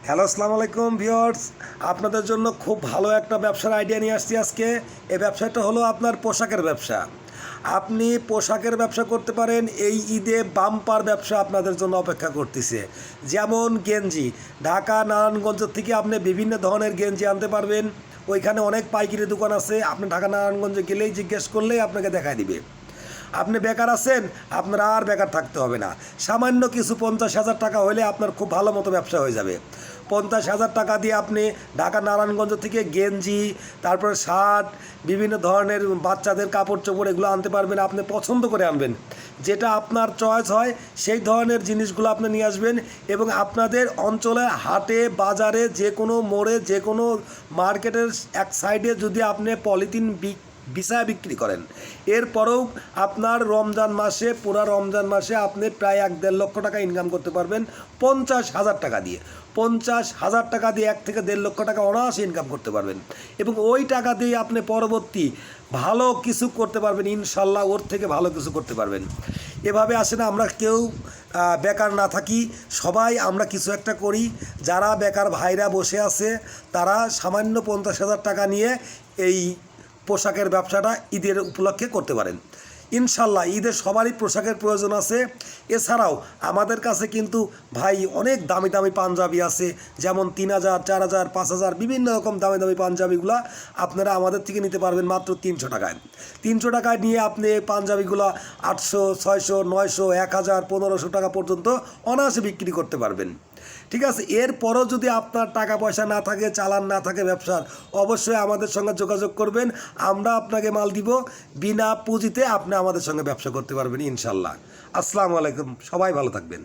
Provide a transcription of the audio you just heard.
Hello, আসসালামু আলাইকুম viewers. আপনাদের জন্য খুব ভালো একটা ব্যবসার আইডিয়া নিয়ে আসছি আজকে। এই ব্যবসাটা হলো আপনার পোশাকের ব্যবসা। আপনি পোশাকের ব্যবসা করতে পারেন। এই ঈদে বাম্পার ব্যবসা আপনাদের জন্য অপেক্ষা করতেছে। যেমন গেঞ্জি, ঢাকা নারায়ণগঞ্জ থেকে আপনি বিভিন্ন ধরনের গেঞ্জি আনতে পারবেন। ওইখানে অনেক পাইকারি দোকান আছে, আপনি ঢাকা নারায়ণগঞ্জে গেলেই জিজ্ঞেস করলেই আপনাকে দেখায় দিবে। আপনি বেকার আছেন, আপনার আর বেকার থাকতে হবে না। সামান্য কিছু 50,000 টাকা হলে আপনার খুব ভালো মতো ব্যবসা হয়ে যাবে। 50,000 টাকা দিয়ে আপনি ঢাকা নারায়ণগঞ্জ থেকে গেঞ্জি, তারপরে শার্ট, বিভিন্ন ধরনের বাচ্চাদের কাপড় চোপড় এগুলো আনতে পারবেন। আপনি পছন্দ করে আনবেন, যেটা আপনার চয়েস হয় সেই ধরনের জিনিসগুলো আপনি নিয়ে আসবেন। এবং আপনাদের অঞ্চলে হাটে বাজারে যে কোনো মোড়ে যে কোনো মার্কেটের এক সাইডে যদি আপনি পলিথিন বিছায়া বিক্রি করেন, এরপরেও আপনার রমজান মাসে, পুরা রমজান মাসে আপনি প্রায় 1-1.5 লক্ষ টাকা ইনকাম করতে পারবেন 50,000 টাকা দিয়ে। 50,000 টাকা দিয়ে 1 থেকে 1.5 লক্ষ টাকা অনায়াসে ইনকাম করতে পারবেন। এবং ওই টাকা দিয়ে আপনি পরবর্তী ভালো কিছু করতে পারবেন ইনশাল্লাহ, ওর থেকে ভালো কিছু করতে পারবেন। এভাবে আসে না, আমরা কেউ বেকার না থাকি, সবাই আমরা কিছু একটা করি। যারা বেকার ভাইরা বসে আছে তারা সামান্য 50,000 টাকা নিয়ে এই পোশাকের ব্যবসাটা ঈদের উপলক্ষে করতে পারেন ইনশাল্লাহ। ঈদের সবারই পোশাকের প্রয়োজন আছে। এছাড়াও আমাদের কাছে কিন্তু ভাই অনেক দামি দামি পাঞ্জাবি আছে, যেমন 3,000, 4,000, 5,000 বিভিন্ন রকম দামি দামি পাঞ্জাবিগুলো আপনারা আমাদের থেকে নিতে পারবেন মাত্র 300 টাকায়। 300 টাকায় নিয়ে আপনি পাঞ্জাবিগুলো 800, 600, 900, 1,000, 1,500 টাকা পর্যন্ত অনায়াসে বিক্রি করতে পারবেন। ঠিক আছে, এরপরও যদি আপনার টাকা পয়সা না থাকে, চালান না থাকে ব্যবসার, অবশ্যই আমাদের সঙ্গে যোগাযোগ করবেন। আমরা আপনাকে মাল দিব, বিনা পুঁজিতে আপনি আমাদের সঙ্গে ব্যবসা করতে পারবেন ইনশাল্লাহ। আসসালামু আলাইকুম, সবাই ভালো থাকবেন।